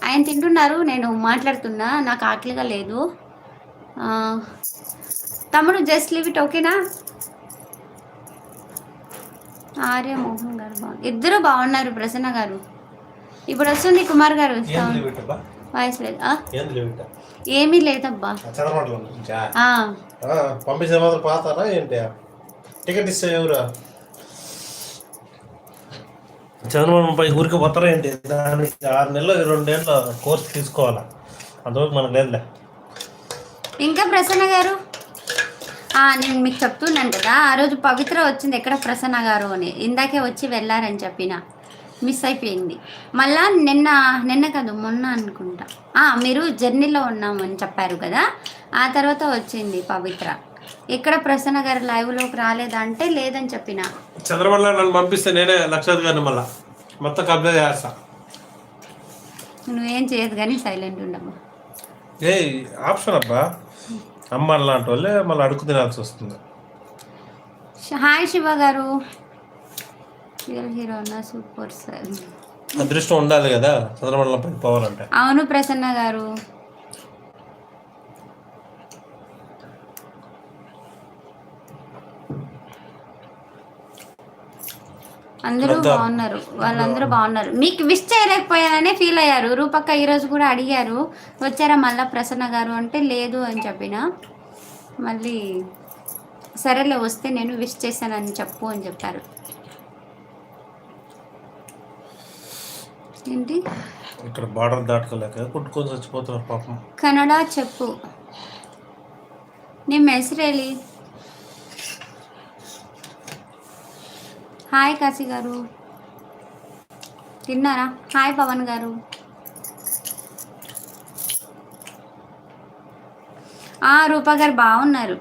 ఆయన తింటున్నారు, నేను మాట్లాడుతున్నా, నాకు ఆకలిగా లేదు. తమ్ముడు జస్ట్ లీవ్ ఇట్, ఓకేనా? ఆర్య మోహన్ గారు ఇద్దరు బాగున్నారు. ప్రసన్న గారు ఇప్పుడు వస్తుంది. కుమార్ గారు వాయిస్ లేదు, ఏమీ లేదబ్బా. పంపించే మాత్రం పాతారా ఏంటి? టికెట్ ఇస్తే ఎవరు చంద్రబాబుపై ఊరికి పోతారా ఏంటి? దానికి 6 నెలలు 2 ఏళ్ళ కోర్సు తీసుకోవాలా, అంతవరకు మనకు లేదులే. ఇంకా ప్రసన్న గారు నేను మీకు చెప్తున్నాను కదా, ఆ రోజు పవిత్ర వచ్చింది ఎక్కడ ప్రసన్న గారు అని, ఇందాకే వచ్చి వెళ్ళారని చెప్పిన, మిస్ అయిపోయింది. మళ్ళా నిన్న కాదు మొన్న అనుకుంటా, మీరు జర్నీలో ఉన్నామని చెప్పారు కదా, ఆ తర్వాత వచ్చింది పవిత్ర. ఇక్కడ ప్రసన్న గారు లైవ్లోకి రాలేదంటే లేదని చెప్పిన. చంద్రబాబు నన్ను పంపిస్తే నేనే లక్షాధికారిని మళ్ళా మొత్తం కబ్జా చేస్తా. నువ్వేం చేయదు కానీ సైలెంట్ ఉండమ్మా. ఏ ఆప్షన్ అబ్బా, అమ్మ లాంటి వాళ్ళే మళ్ళీ అడుగు తినాల్సి వస్తుంది. హాయ్ శివ గారు, రియల్ హీరో అన్న సూపర్ సార్. అదృష్టం ఉండాలి కదా చంద్రమండలం పైకి పోవాలంటే. అవును ప్రసన్న గారు. అందరూ బాగున్నారు, వాళ్ళందరూ బాగున్నారు. మీకు విష్ చేయలేకపోయాననే ఫీల్ అయ్యారు. రూపక్క ఈరోజు కూడా అడిగారు వచ్చారా మళ్ళీ ప్రసన్న గారు అంటే లేదు అని చెప్పిన, మళ్ళీ సరేలే వస్తే నేను విష్ చేశానని చెప్పు అని చెప్పారు. ఏంటి ఇక్కడ బార్డర్ దాటుకోలేక కొట్టుకొని చచ్చిపోతున్నారు పాపం. కన్నడ చెప్పు, నీ మెసరేలి. హాయ్ కాశీ గారు, తిన్నారా? హాయ్ పవన్ గారు. రూపా గారు బాగున్నారు.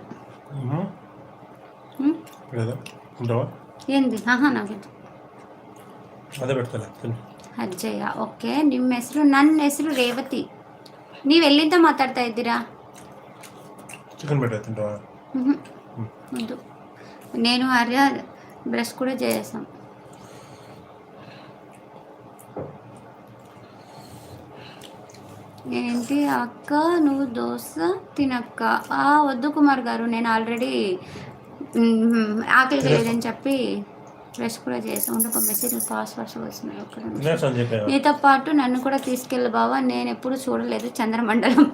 ఏంది నాకు అదే పెట్టుకోలే అజ్జయ్య. ఓకే, ನಿಮ್ಮ ಹೆಸರು? ನನ್ನ ಹೆಸರು ರೇವತಿ. ನೀವು ಎಲ್ಲಿಂದ ಮಾತಾಡ್ತಾ ಇದ್ದೀರಾ? చికెన్ పెట్టే తింటావా? వద్దు, నేను ఆర్య బ్రష్ కూడా చేసాం. ఏంటి అక్క నువ్వు దోశ తినక్క? వద్దు కుమార్ గారు, నేను ఆల్రెడీ ఆకలి లేదని చెప్పి బ్రష్ కూడా చేసాం. ఒక మెసేజ్ ఫాస్ట్ వస్తున్నాయి. నీతో పాటు నన్ను కూడా తీసుకెళ్ళి బావా, నేను ఎప్పుడు చూడలేదు చంద్రమండలం.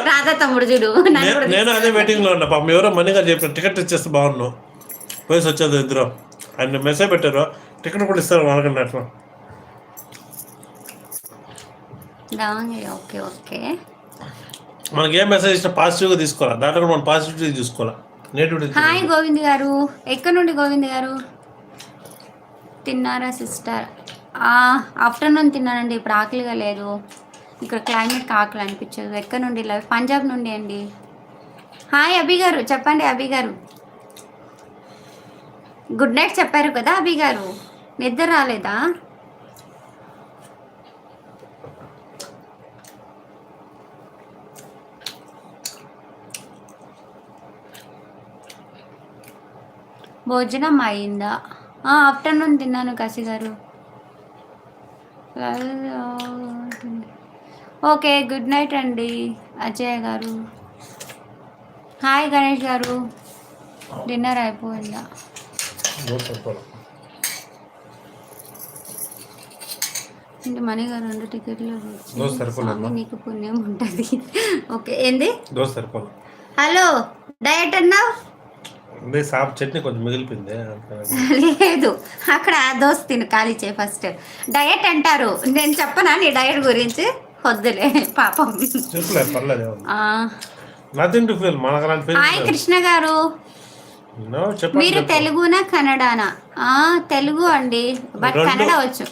రాధా తమ్ముడు చూడు, నేను అదే వెయిటింగ్ లో ఉన్నా. పాపం ఎవరో మనీగా చెప్పిన టికెట్ ఇచ్చేస్తే బాగున్నావు, వయసు వచ్చేది ఇద్దరు. ఆయన మెసేజ్ పెట్టారు, టికెట్ కూడా ఇస్తారు మనకండి అట్లా. ఓకే ఓకే, మనకి ఏ మెసేజ్ ఇచ్చినా పాజిటివ్గా తీసుకోవాలి, దాంట్లో కూడా మనం పాజిటివిటీ చూసుకోవాలి, నెగిటివిటీ. హాయ్ గోవింద్ గారు, ఎక్కడి నుండి గోవింద్ గారు? తిన్నారా సిస్టర్? ఆఫ్టర్నూన్ తిన్నానండి, ఇప్పుడు ఆకలిగా లేదు. ఇక్కడ క్లైమేట్ ఆకలి అనిపించదు. ఎక్కడి నుండి? లైవ్ పంజాబ్ నుండి అండి. హాయ్ అభి గారు, చెప్పండి అభి గారు. గుడ్ నైట్ చెప్పారు కదా అభి గారు, నిద్ర రాలేదా? భోజనం అయిందా? ఆఫ్టర్నూన్ తిన్నాను కాశీ గారు. ఓకే, గుడ్ నైట్ అండి అజయ్ గారు. హాయ్ గణేష్ గారు, డిన్నర్ అయిపోయిందా? ఇంటి మనీ గారు 2 టికెట్లు నీకు పుణ్యం ఉంటుంది. ఓకే, ఏంది హలో డయట్ అన్నావు? చట్నీ కొంచెం మిగిలిపోయింది. లేదు, అక్కడ దోశ తిను, ఖాళీ చేయి ఫస్ట్. డయట్ అంటారు, నేను చెప్పనా నీ డయట్ గురించి? వద్దులే పాపం. హాయ్ కృష్ణ గారు, మీరు తెలుగునా కన్నడనా? తెలుగు అండి, బట్ కన్నడ వచ్చు.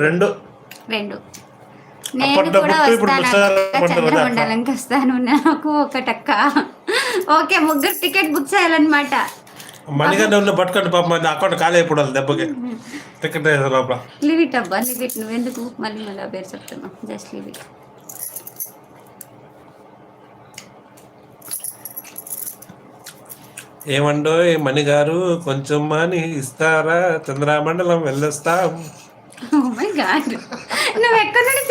రెండు. నేను కూడా వస్తాను, చంద్రమండలంకి వస్తాను, నాకు ఒకటక్క. ఓకే, 3 టికెట్ బుక్ చేయాలన్నమాట. మణిగానే ఉన్న పట్టుకోండి పాప, అకౌంట్ ఖాళీ అయిపోవాలి దెబ్బకి. టికెట్ లోపల లీవ్ ఇట్ అబ్బా, లీవ్ ఇట్. నువ్వెందుకు మళ్ళీ పేరు చెప్తున్నావు? Just leave it. ఏమండో మణి గారు, కొంచెం మనీ ఇస్తారా? చంద్రమండలం వెళ్ళొస్తాం. ఓ మై గాడ్, నువ్వు ఎక్కడి నుండి